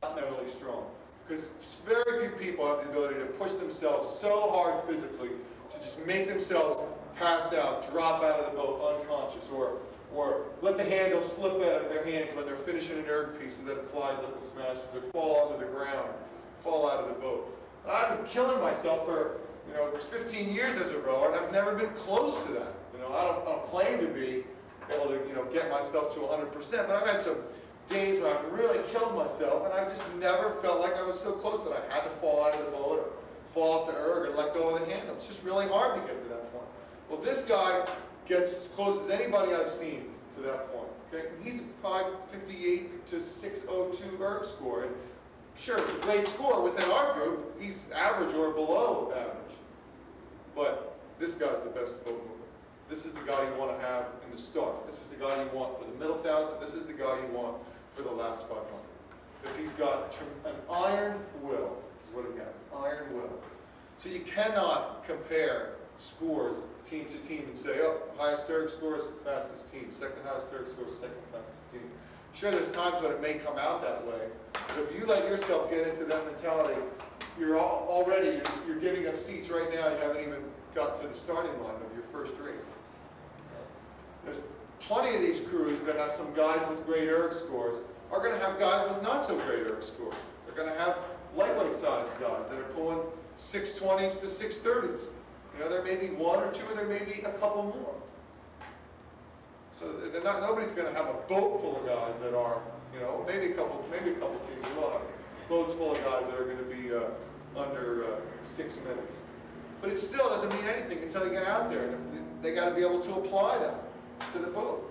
not mentally strong. Because very few people have the ability to push themselves so hard physically to just make themselves pass out, drop out of the boat unconscious, or let the handle slip out of their hands when they're finishing an erg piece and then it flies up and smashes, or fall onto the ground, fall out of the boat. And I've been killing myself for 15 years as a rower, and I've never been close to that. I don't claim to be able to get myself to 100%, but I've had some days where I've really killed myself, and I've just never felt like I was so close that I had to fall out of the boat or fall off the erg or let go of the handle. It's just really hard to get to that point. Well, this guy gets as close as anybody I've seen to that point. Okay? And he's at 558 to 602 erg score. And sure, it's a great score within our group. He's average or below average. But this guy's the best boat mover. This is the guy you want to have in the start. This is the guy you want for the middle 1,000. This is the guy you want for the last 500. Because he's got an iron will, is what he has, iron will. So you cannot compare scores team to team and say, oh, highest erg score is the fastest team, second highest erg score is second fastest team. Sure, there's times when it may come out that way, but if you let yourself get into that mentality, you're giving up seats right now. You haven't even got to the starting line of your first race. There's plenty of these crews that have some guys with great erg scores are going to have guys with not so great erg scores. They're going to have lightweight sized guys that are pulling 620s to 630s. There may be one or two, or there may be a couple more. So nobody's going to have a boat full of guys that are, maybe a couple teams will have boats full of guys that are going to be under 6 minutes. But it still doesn't mean anything until you get out there. And they got to be able to apply that to the boat.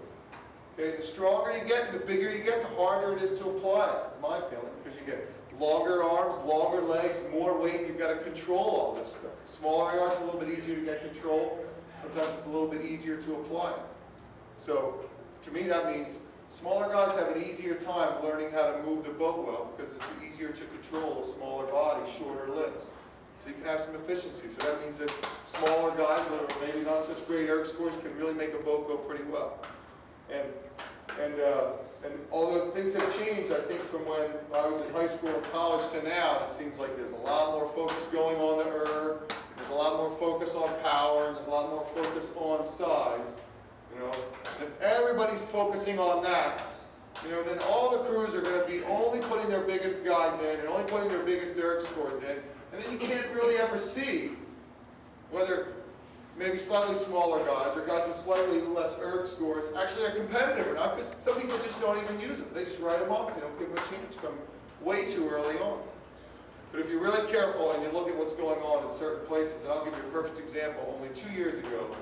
Okay, the stronger you get, the bigger you get, the harder it is to apply it. It's my feeling, because you get longer arms, longer legs, more weight. You've got to control all this stuff. Smaller yards, a little bit easier to get control. Sometimes it's a little bit easier to apply it. So to me, that means smaller guys have an easier time learning how to move the boat well, because it's easier to control a smaller body, shorter limbs. So you can have some efficiency. So that means that smaller guys with maybe not such great erg scores can really make a boat go pretty well. And although things have changed, I think, from when I was in high school and college to now, it seems like there's a lot more focus going on the erg. There's a lot more focus on power, and there's a lot more focus on size. And if everybody's focusing on that, then all the crews are going to be only putting their biggest guys in and only putting their biggest erg scores in, and then you can't really ever see whether maybe slightly smaller guys or guys with slightly less erg scores actually are competitive or not, because some people just don't even use them. They just write them off. They don't give them a chance from way too early on. But if you're really careful and you look at what's going on in certain places, and I'll give you a perfect example. Only 2 years ago,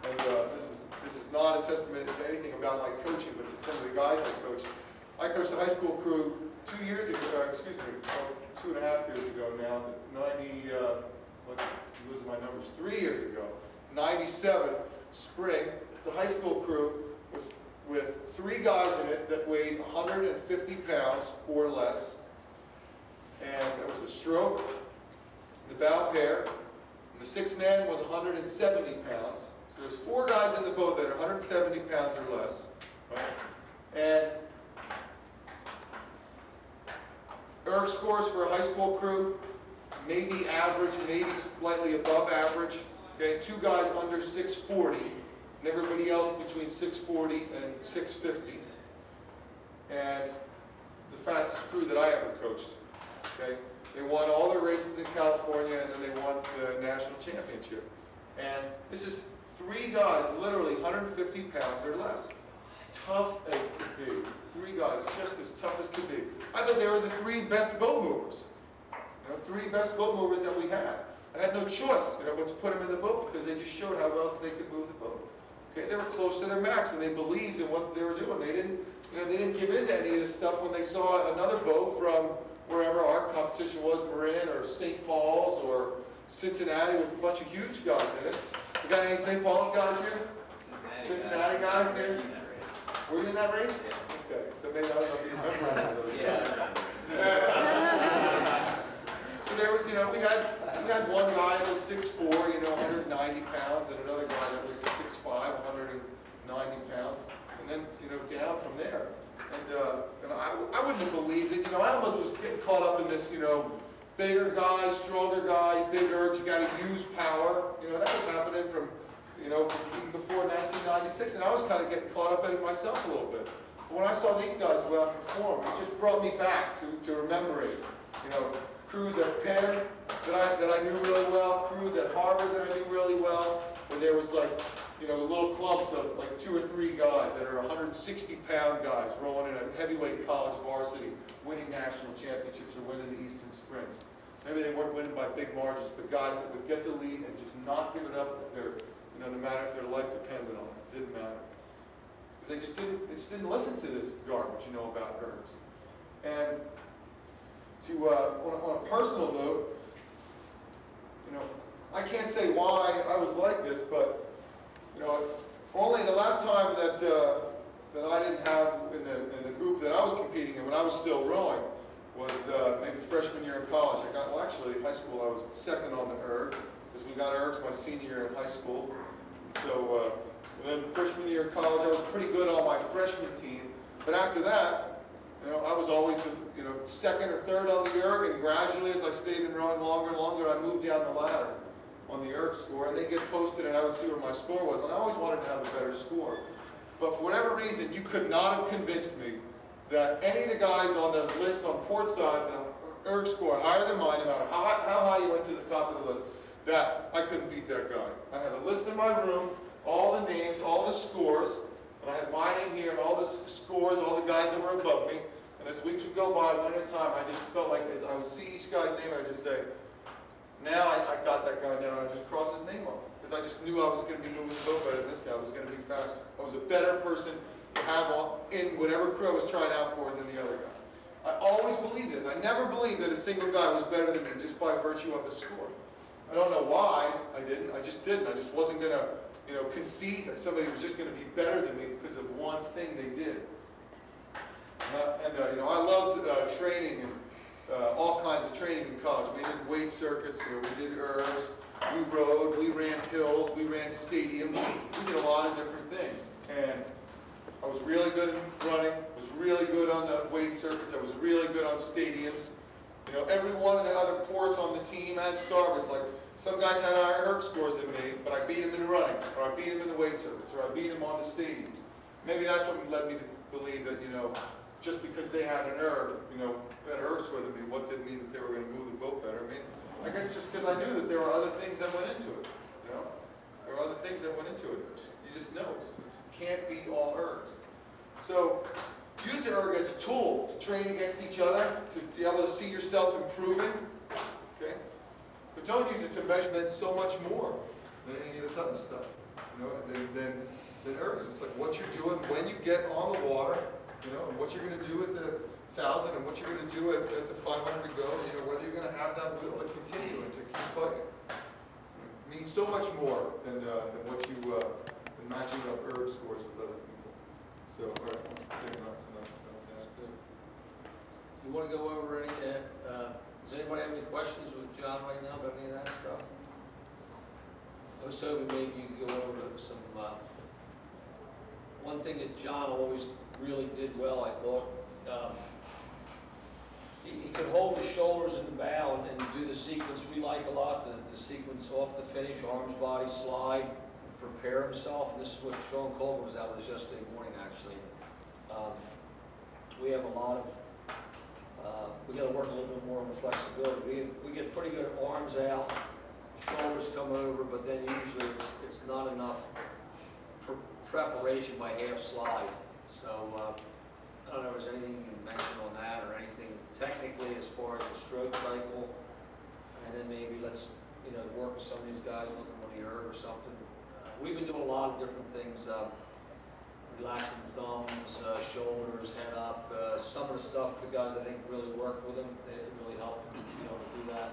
and this is not a testament to anything about my coaching, but to some of the guys I coached. I coached a high school crew 2 years ago, 2.5 years ago now, 3 years ago, 97 spring. It's a high school crew with 3 guys in it that weighed 150 pounds or less. And there was a stroke, the bow pair, and the 6th man was 170 pounds. So there's 4 guys in the boat that are 170 pounds or less, right? And erg scores for a high school crew, maybe average, maybe slightly above average. Okay, 2 guys under 640, and everybody else between 640 and 650. And it's the fastest crew that I ever coached. Okay, they won all their races in California, and then they won the national championship. And this is 3 guys, literally 150 pounds or less. Tough as could be. 3 guys just as tough as could be. I thought they were the 3 best boat movers. 3 best boat movers that we had. I had no choice, but to put them in the boat, because they just showed how well they could move the boat. Okay, they were close to their max, and they believed in what they were doing. They didn't give in to any of this stuff when they saw another boat from wherever our competition was, Marin or St. Paul's or Cincinnati, with a bunch of huge guys in it. You got any St. Paul's guys here? Cincinnati guys here? Were you in that race? Okay, so maybe I don't know if you remember any of those. Yeah. So there was, we had one guy that was 6'4", 190 pounds, and another guy that was 6'5", 190 pounds, and then, down from there. And I wouldn't have believed it. You know, I almost was getting caught up in this, you know, bigger guys, stronger guys, big ergs, you got to use power. You know, that was happening from, you know, even before 1996, and I was kind of getting caught up in it myself a little bit. But when I saw these guys go out and perform, it just brought me back to remembering, you know, crews at Penn that I knew really well, crews at Harvard that I knew really well, where there was like, you know, little clubs of like 2 or 3 guys that are 160-pound guys rolling in a heavyweight college varsity, winning national championships or winning the Eastern Sprints. Maybe they weren't winning by big margins, but guys that would get the lead and just not give it up if they're, you know, no matter if their life depended on it. It didn't matter. They just didn't listen to this garbage, you know, about ergs. And to on a personal note, you know, I can't say why I was like this, but you know, only the last time that I didn't have in the group that I was competing in when I was still rowing was maybe freshman year in college. Well, actually in high school I was second on the erg because we got ergs my senior year in high school. So then freshman year in college I was pretty good on my freshman team, but after that, you know, I was always the, you know, second or third on the erg, and gradually as I stayed in rowing longer and longer, I moved down the ladder on the erg score, and they get posted and I would see where my score was, and I always wanted to have a better score. But for whatever reason, you could not have convinced me that any of the guys on the list on port side, the erg score higher than mine, no matter how high you went to the top of the list, that I couldn't beat that guy. I had a list in my room, all the names, all the scores, and I had my name here and all the scores, all the guys that were above me. And as weeks would go by, one at a time, I just felt like as I would see each guy's name, I'd just say, now I got that guy down, and I just crossed his name off. Because I just knew I was going to be moving the boat better than this guy. I was going to be faster. I was a better person to have in whatever crew I was trying out for than the other guy. I always believed it. I never believed that a single guy was better than me just by virtue of his score. I don't know why I didn't. I just didn't. I just wasn't going to, you know, concede that somebody was just going to be better than me because of one thing they did. You know, I loved training and all kinds of training in college. We did weight circuits, you know, we did ergs, we rowed, we ran hills, we ran stadiums. We did a lot of different things. And I was really good at running, was really good on the weight circuits, I was really good on stadiums. You know, every one of the other ports on the team had starboards. Like, some guys had higher erg scores than me, but I beat them in running, or I beat them in the weight circuits, or I beat them on the stadiums. Maybe that's what led me to believe that, you know, just because they had an erg, you know, better erg score than me, what did it mean that they were going to move the boat better? I mean, I guess just because I knew that there were other things that went into it, you know? There were other things that went into it. You just know. It can't be all ergs. So, use the erg as a tool to train against each other, to be able to see yourself improving, okay? But don't use it to measure so much more than any of this other stuff, you know, than ergs. It's like what you're doing when you get on the water, you know, and what you're going to do at the 1,000 and what you're going to do at the 500 to go, you know, whether you're going to have that will to continue and to keep fighting. It means so much more than what you, than matching up erg scores with other people. So, all right, that's enough. That's good. You want to go over any, does anybody have any questions with John right now about any of that stuff? I was hoping maybe you could go over some, one thing that John always really did well, I thought. He could hold his shoulders in the bow and do the sequence we like a lot, the sequence off the finish, arms, body, slide, prepare himself. And this is what Sean Colvin was out with us yesterday morning, actually. We have a lot of, we got to work a little bit more on the flexibility. We get pretty good arms out, shoulders come over, but then usually it's not enough preparation by half slide. So I don't know if there's anything you can mention on that or anything technically as far as the stroke cycle, and then maybe let's, you know, work with some of these guys looking on the erg or something. We've been doing a lot of different things, relaxing thumbs, shoulders, head up. Some of the stuff the guys I think really work with them, they really help them, you know, to do that.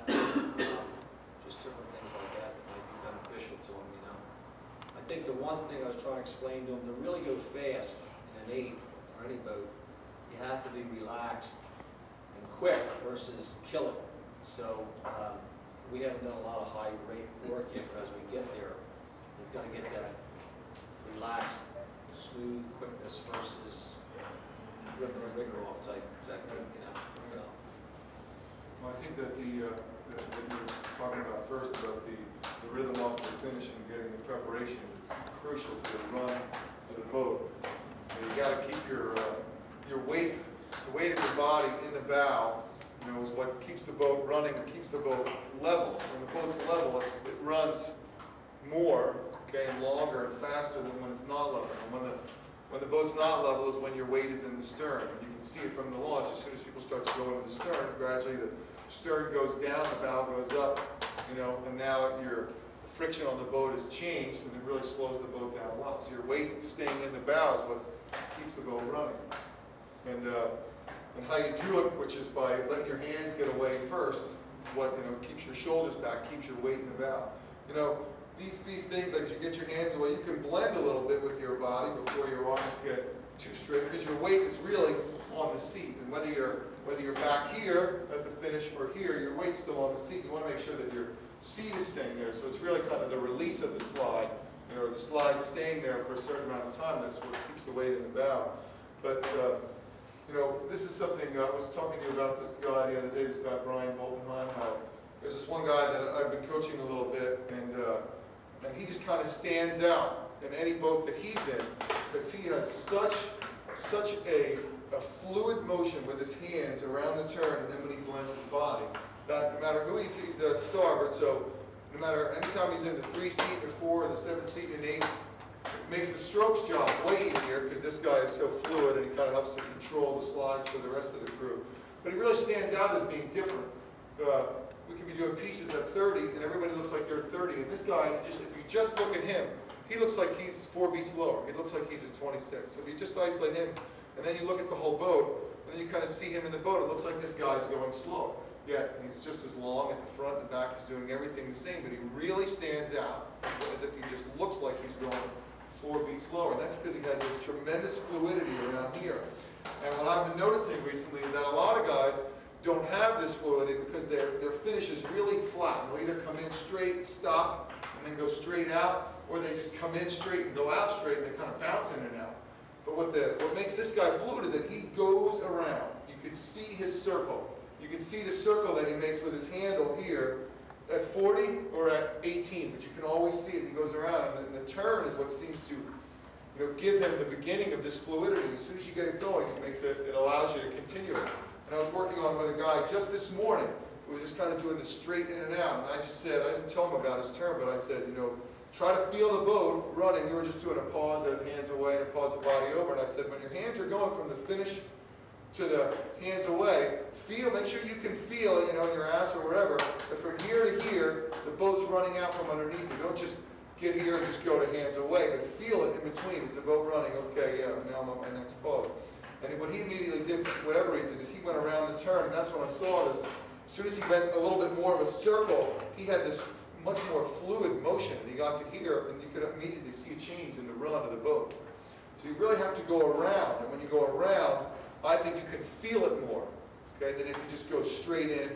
Just different things like that that might be beneficial to them, you know. I think the one thing I was trying to explain to them, to really go fast in an 8 or any boat, you have to be relaxed and quick versus kill it. So we haven't done a lot of high rate work yet, but as we get there, we've got to get that relaxed, smooth quickness versus ripping the rigger off type, exactly, you know. So, Well, I think that that you're talking about first, about the rhythm off the finish and getting the preparation, is crucial to the run of the boat. You got to keep your weight, the weight of your body in the bow, you know, is what keeps the boat running and keeps the boat level. When the boat's level, it runs more, okay, and longer and faster than when it's not level. And when the boat's not level is when your weight is in the stern. And you can see it from the launch. As soon as people start to go into the stern, gradually the stern goes down, the bow goes up, you know, and now the friction on the boat has changed, and it really slows the boat down a lot. So your weight staying in the bow is what keeps the boat running. And how you do it, which is by letting your hands get away first, what, you know, keeps your shoulders back, keeps your weight in the bow. You know, these things, like you get your hands away, you can blend a little bit with your body before your arms get too straight, because your weight is really on the seat. And whether you're back here at the finish or here, your weight's still on the seat. You want to make sure that your seat is staying there. So it's really kind of the release of the slide, you know, the slide staying there for a certain amount of time. That's what keeps the weight in the bow. But you know, this is something I was talking to you about. This guy the other day, this guy Brian Boltenheim. There's this one guy that I've been coaching a little bit, and he just kind of stands out in any boat that he's in, because he has such a fluid motion with his hands around the turn, and then when he blends his body, that no matter who he's a starboard, so no matter, anytime he's in the 3-seat or 4 or the 7-seat and 8, it makes the strokes job way easier, because this guy is so fluid, and he kind of helps to control the slides for the rest of the crew. But he really stands out as being different. We can be doing pieces at 30, and everybody looks like they're 30, and this guy, if you just look at him, he looks like he's 4 beats lower. He looks like he's at 26. So if you just isolate him, and then you look at the whole boat, and then you kind of see him in the boat, it looks like this guy's going slow. Yet he's just as long at the front and back, he's doing everything the same, but he really stands out as if he just looks like he's going 4 beats lower. And that's because he has this tremendous fluidity around here. And what I've been noticing recently is that a lot of guys don't have this fluidity because their finish is really flat. They'll either come in straight, stop, and then go straight out, or they just come in straight and go out straight, and they kind of bounce in and out. But what makes this guy fluid is that he goes around. You can see his circle. You can see the circle that he makes with his handle here at 40 or at 18, but you can always see it. He goes around, and the turn is what seems to, you know, give him the beginning of this fluidity. As soon as you get it going, it allows you to continue it. And I was working on with a guy just this morning who was just kind of doing the straight in and out. And I just said, I didn't tell him about his turn, but I said, you know, try to feel the boat running. You were just doing a pause, and hands away, and a pause the body over. And I said, when your hands are going from the finish to the hands away, make sure you can feel, you know, in your ass or wherever, that from here to here, the boat's running out from underneath you. Don't just get here and just go to hands away, but feel it in between. Is the boat running? Okay, yeah, now I'm on my next pause. And what he immediately did, for whatever reason, is he went around the turn, and that's when I saw this. As soon as he went a little bit more of a circle, he had this much more fluid motion, and he got to here, and you could immediately see a change in the run of the boat. So you really have to go around, and when you go around, I think you can feel it more, okay, than if you just go straight in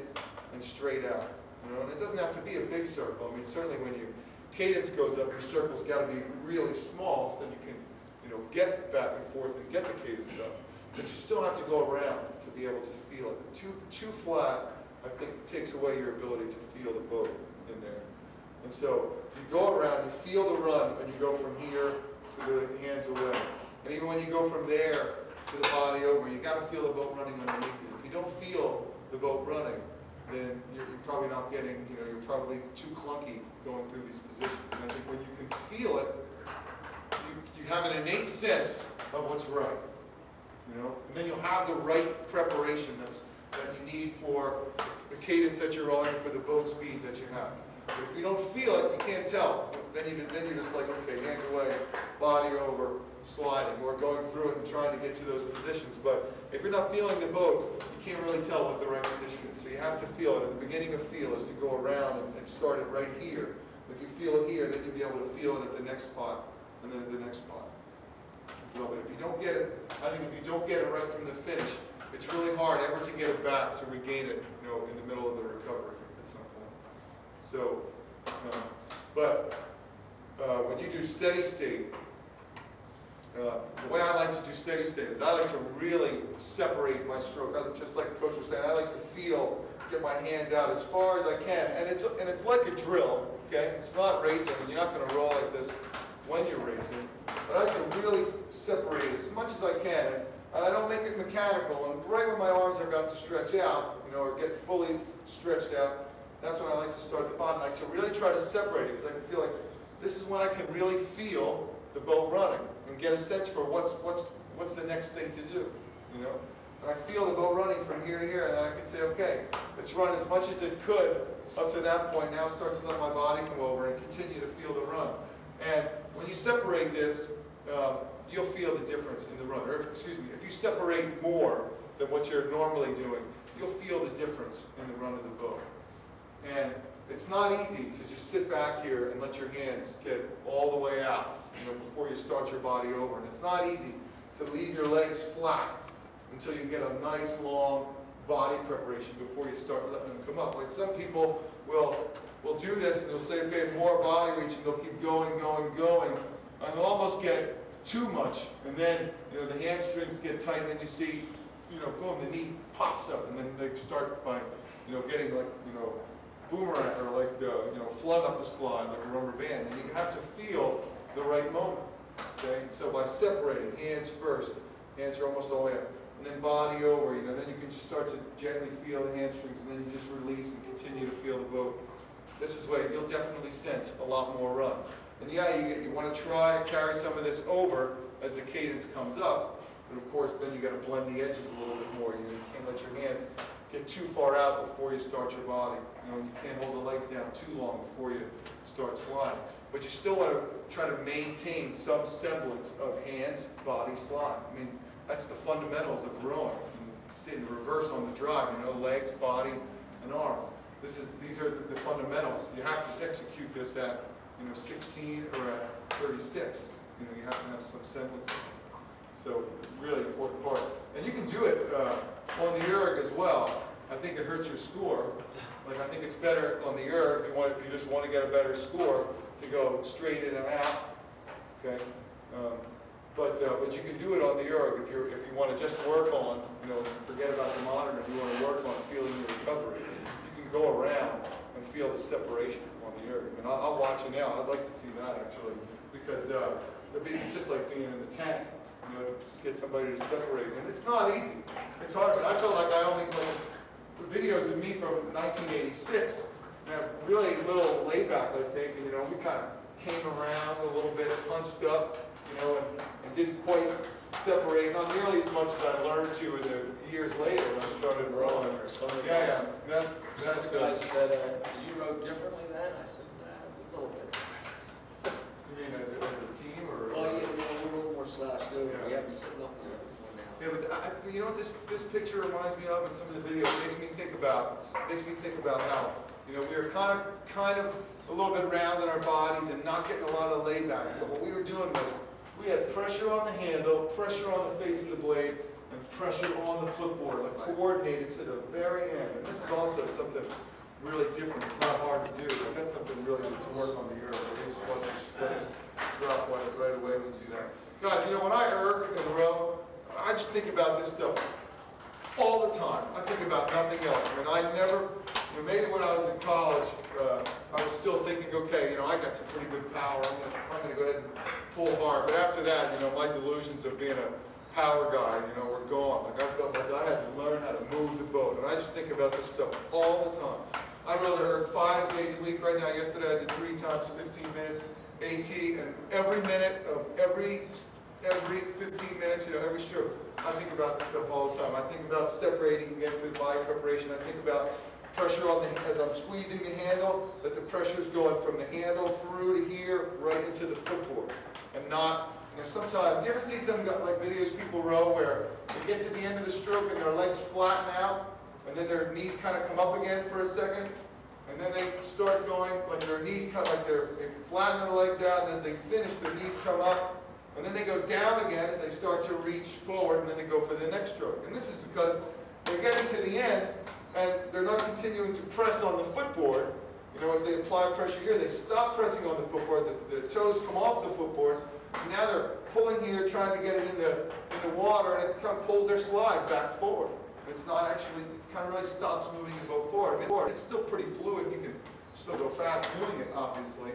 and straight out. You know, and it doesn't have to be a big circle. I mean, certainly when your cadence goes up, your circle's got to be really small, so then you can, you know, get back and forth and get the cadence up. But you still have to go around to be able to feel it. Too flat, I think, takes away your ability to feel the boat in there. And so you go around, you feel the run, and you go from here to the hands away. And even when you go from there to the body over, you got to feel the boat running underneath you. If you don't feel the boat running, then you're probably not getting, you know, you're probably too clunky going through these positions. And I think when you can feel it, you have an innate sense of what's right. You know, and then you'll have the right preparation that you need for the cadence that you're on and for the boat speed that you have. But if you don't feel it, you can't tell. Then you're just like, okay, hands away, body over, sliding, or going through it and trying to get to those positions. But if you're not feeling the boat, you can't really tell what the right position is. So you have to feel it. And the beginning of feel is to go around and start it right here. If you feel it here, then you'll be able to feel it at the next spot, and then at the next spot. Well, but if you don't get it, I think if you don't get it right from the finish, it's really hard ever to get it back, to regain it, you know, in the middle of the recovery at some point. So, when you do steady state, The way I like to do steady state is I like to really separate my stroke. Just like the coach was saying, I like to get my hands out as far as I can. And it's like a drill, okay? It's not racing, and you're not going to roll like this when you're racing. But I like to really separate as much as I can. And I don't make it mechanical. And right when my arms are about to stretch out, or get fully stretched out, that's when I like to start the bottom. I like to really try to separate it, because I can feel like this is when I can really feel the boat running and get a sense for what's the next thing to do, And I feel the boat running from here to here, and then I can say, okay, it's run as much as it could up to that point. Now start to let my body come over and continue to feel the run. And when you separate this, you'll feel the difference in the run. Or, excuse me, if you separate more than what you're normally doing, you'll feel the difference in the run of the boat. And it's not easy to just sit back here and let your hands get all the way out, before you start your body over. And it's not easy to leave your legs flat until you get a nice long body preparation before you start letting them come up. Like some people will do this and they'll say, okay, more body reach, and they'll keep going, and they'll almost get too much. And then, the hamstrings get tight, and then you see, boom, the knee pops up, and then they start by, getting like, boomerang, or like, flood up the slide like a rubber band. And you have to feel the right moment, okay? So by separating, hands first, hands are almost all the way up, and then body over, then you can just start to gently feel the hamstrings, and then you just release and continue to feel the boat. This is where you'll definitely sense a lot more run. And yeah, you want to try to carry some of this over as the cadence comes up, but of course then you got to blend the edges a little bit more. You can't let your hands get too far out before you start your body. You can't hold the legs down too long before you start sliding. But you still want to try to maintain some semblance of hands, body, slide. I mean, that's the fundamentals of rowing. You see in the reverse on the drive, legs, body, and arms. These are the fundamentals. You have to execute this at 16 or at 36. You have to have some semblance. So really important part. And you can do it on the erg as well. I think it hurts your score. Like I think it's better on the erg if you just want to get a better score to go straight in and out. Okay. But you can do it on the erg if you want to just work on, forget about the monitor. If you want to work on feeling your recovery, you can go around and feel the separation on the erg. And I'll watch it now. I'd like to see that actually, because it's just like being in the tank. Just get somebody to separate. And it's not easy. It's hard. I felt like I only the videos of me from 1986. And really little layback, I think. And, we kind of came around a little bit, punched up, and didn't quite separate, not nearly as much as I learned to in the years later when I started rowing. Yeah. That's guys said, did you row differently then? I said, a little bit. You mean as a team, or? Well, yeah, we're a little more slashed over. We haven't sitting up there now. Yeah, but you know what this picture reminds me of, and some of the videos makes me think about how we were kind of a little bit round in our bodies and not getting a lot of layback. But what we were doing was we had pressure on the handle, pressure on the face of the blade, and pressure on the footboard, like coordinated to the very end. And this is also something really different. It's not hard to do, but that's something really to work on the erg. You just want to split, drop right away when you do that. Guys, when I erg in a row, I just think about this stuff all the time. I think about nothing else. I mean, I never, maybe when I was in college, I was still thinking, okay, I got some pretty good power. I'm going to go ahead and pull hard. But after that, my delusions of being a power guy, were gone. Like I felt like I had to learn how to move the boat. And I just think about this stuff all the time. I really erg 5 days a week. Right now, yesterday I did 3 times 15 minutes AT, and every minute of every 15 minutes, every stroke, I think about this stuff all the time. I think about separating again with body preparation. I think about pressure on as I'm squeezing the handle, that the pressure is going from the handle through to here, right into the footboard, and not. Sometimes, you ever see some like videos people row where they get to the end of the stroke and their legs flatten out, and then their knees kind of come up again for a second, and then they start going, like their knees come, like they flatten their legs out, and as they finish, their knees come up, and then they go down again as they start to reach forward, and then they go for the next stroke. And this is because they're getting to the end, and they're not continuing to press on the footboard. As they apply pressure here, they stop pressing on the footboard, the toes come off the footboard, and now they're pulling here, trying to get it in the water, and it kind of pulls their slide back forward. It's not actually, it kind of really stops moving the boat forward. I mean, it's still pretty fluid. You can still go fast doing it, obviously.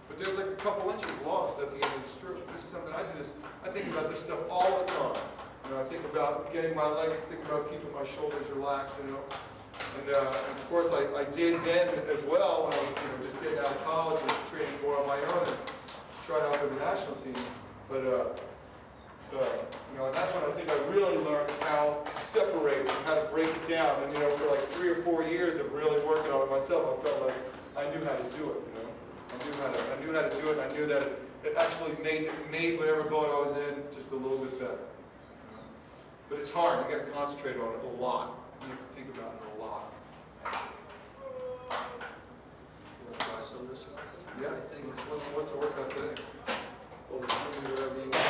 But there's like a couple inches lost at the end of the stroke. This is something I do this. I think about this stuff all the time. You know, I think about getting my leg, I think about keeping my shoulders relaxed, you know. And of course, I did then as well when I was, you know, just getting out of college and training more on my own and trying out for the national team. But you know, and that's when I think I really learned how to separate and how to break it down. And you know, for like 3 or 4 years of really working on it myself, I felt like I knew how to do it. You know, I knew how to do it, and I knew that it actually made whatever boat I was in just a little bit better. You know? But it's hard. You got to concentrate on it a lot. You have to think about it a lot. You want to try some of this? Yeah. What's the workout today? Well, whatever you want.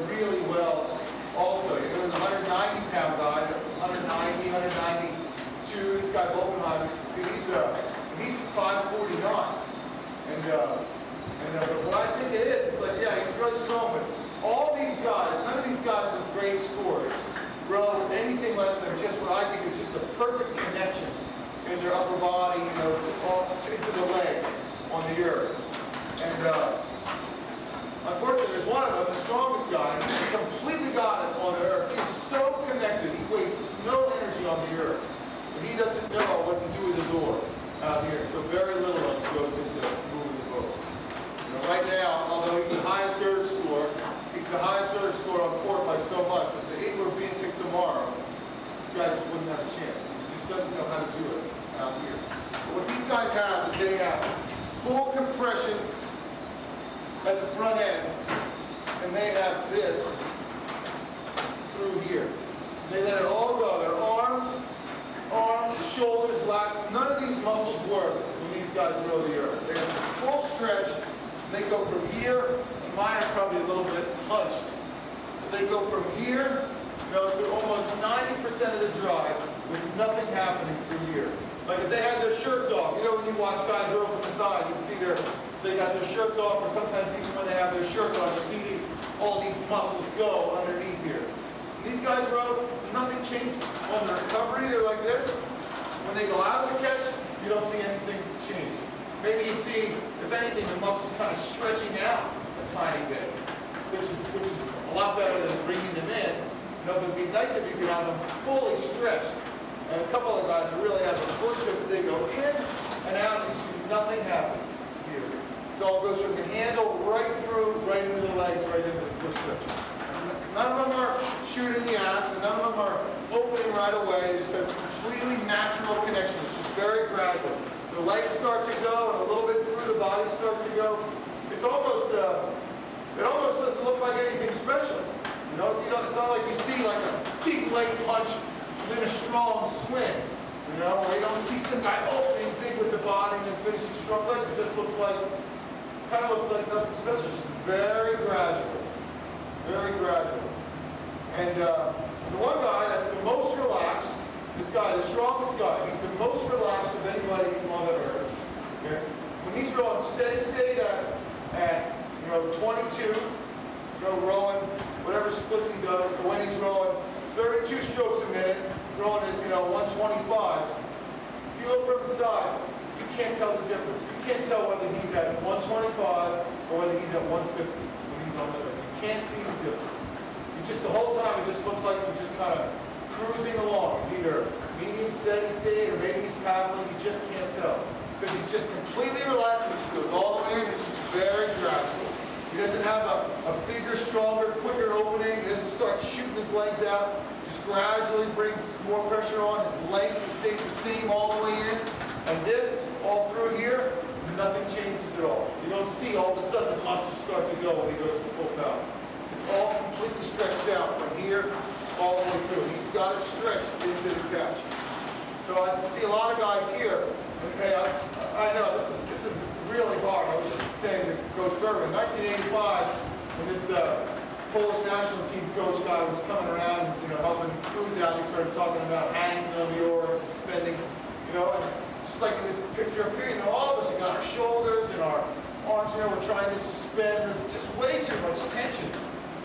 Really well also. It was a 190-pound guy, 190, 192. This guy Bopenheim, he's 549. But what I think it is, it's like, yeah, he's really strong, but all these guys, none of these guys with great scores row with anything less than just what I think is just a perfect connection in their upper body, you know, into the legs on the earth. And unfortunately, there's one of them, the strongest guy, and he's completely got it on the earth. He's so connected, he wastes no energy on the earth. And he doesn't know what to do with his oar out here. So very little of it goes into moving the boat. You know, right now, although he's the highest third score, he's the highest third score on port by so much. If the 8 were being picked tomorrow, this guy just wouldn't have a chance, because he just doesn't know how to do it out here. But what these guys have is they have full compression at the front end, and they have this through here. They let it all go. Their arms, shoulders, lats, none of these muscles work when these guys row the earth. They have full stretch. They go from here, mine are probably a little bit hunched. They go from here, you know, through almost 90% of the drive with nothing happening through here. Like if they had their shirts off, you know, when you watch guys row from the side, you can see they got their shirts off, or sometimes even when they have their shirts on, you see all these muscles go underneath here. And these guys row, nothing changes. On the recovery, they're like this. When they go out of the catch, you don't see anything change. maybe you see, if anything, the muscles kind of stretching out a tiny bit, which is a lot better than bringing them in. You know, but it'd be nice if you could have them fully stretched. And a couple of guys really have them fully stretched. They go in and out, and you see nothing happen here. It all goes from the handle right through, right into the legs, right into the full stretch. None of them are shooting the ass, and none of them are opening right away. They just have completely natural connection. It's just very gradual. The legs start to go, and a little bit through the body starts to go. It's almost, it almost doesn't look like anything special. You know, it's not like you see like a big leg punch and then a strong swing. You know, or you don't see some guy opening big with the body and then finishing strong legs. It just looks like, kind of looks like nothing special. Just very gradual. Very gradual. And the one guy that's the most relaxed, this guy, the strongest guy, he's the most relaxed of anybody on the earth. Okay? When he's rolling steady state at 22, rowing whatever splits he does, but when he's rowing 32 strokes a minute, rowing his 125s, if you look from the side, you can't tell the difference. You can't tell whether he's at 125 or whether he's at 150 when he's on the earth. You can't see the difference. The whole time it just looks like he's just kind of cruising along. He's either medium steady state or maybe he's paddling. You just can't tell. Because he's just completely relaxed. He just goes all the way in. It's just very gradual. He doesn't have a bigger, stronger, quicker opening. He doesn't start shooting his legs out. Just gradually brings more pressure on. His length stays the same all the way in. And this, all through here, nothing changes at all. You don't see all of a sudden the muscles start to go when he goes to full power. It's all completely stretched out from here all the way through. He's got it stretched into the catch. So I see a lot of guys here. Okay, I know this is really hard. I was just saying to Coach Gerber, in 1985, when this Polish national team coach guy was coming around, helping crews out, he started talking about hanging them, or suspending, and just like in this picture up here, all of us have got our shoulders and our arms here, we're trying to suspend. There's just way too much tension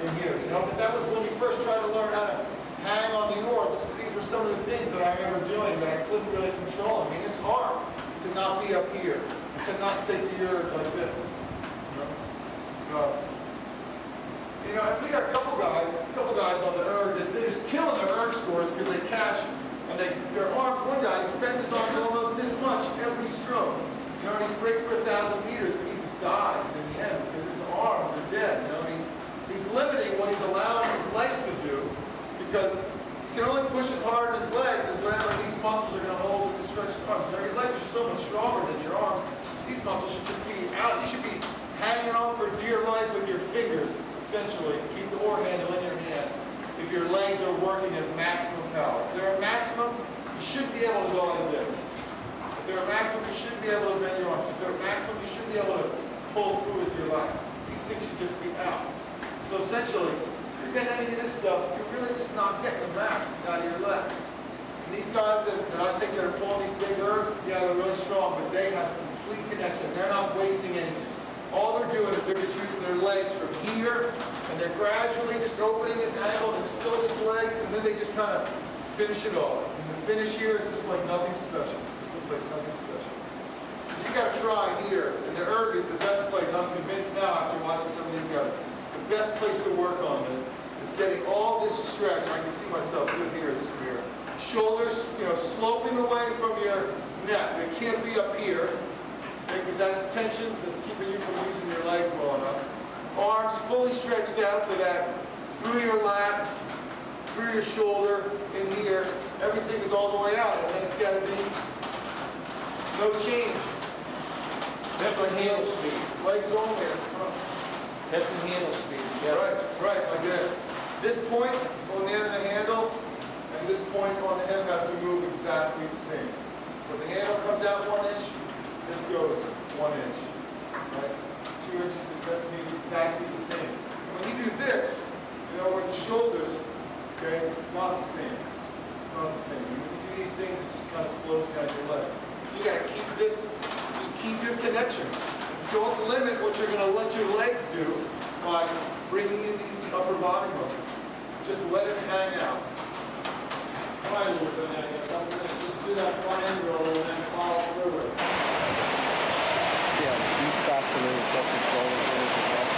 in here, but that was when you first tried to learn how to hang on the oar. These were some of the things that I remember doing that I couldn't really control. I mean, it's hard to not be up here, to not take the erg like this. And we got a couple guys on the erg that they're just killing their erg scores because they catch and their arms. One guy, he bends his arms almost this much every stroke. And he's great for 1,000 meters, but he just dies in the end because his arms are dead. He's limiting what he's allowing his legs to do, because you can only push as hard as his legs as whatever these muscles are going to hold with the stretched arms. Your legs are so much stronger than your arms. These muscles should just be out. You should be hanging on for dear life with your fingers, essentially. Keep the oar handle in your hand if your legs are working at maximum power. If they're at maximum, you shouldn't be able to go like this. If they're at maximum, you shouldn't be able to bend your arms. If they're at maximum, you shouldn't be able to pull through with your legs. These things should just be out. So essentially, if you're getting any of this stuff, you're really just not getting the max out of your legs. And these guys that I think that are pulling these big ergs, yeah, they're really strong, but they have complete connection. They're not wasting anything. All they're doing is they're just using their legs from here, and they're gradually just opening this angle and still just legs, and then they just kind of finish it off. And the finish here is just like nothing special. It just looks like nothing special. So you got to try here, and the erg is the best place. I'm convinced now after watching some of these guys. The best place to work on this is getting all this stretch. I can see myself good here, this mirror. Shoulders, sloping away from your neck. They can't be up here, because that's tension that's keeping you from using your legs well enough. Arms fully stretched out so that through your lap, through your shoulder, in here, everything is all the way out. And then it's got to be no change. Hip and handle speed. Legs only. Hip and handle speed. Yeah. Right, like that. This point on the end of the handle and this point on the hip have to move exactly the same. So the handle comes out 1 inch, this goes 1 inch. Right? 2 inches, it has to be exactly the same. And when you do this, with the shoulders, okay, it's not the same. It's not the same. When you do these things, it just kind of slows down your leg. So you got to keep this, just keep your connection. Don't limit what you're going to let your legs do by bringing in these upper body muscles. Just let it hang out. Try a little bit, just do that front end roll and then follow through it. see how the deep stops and then the subject goes in as well.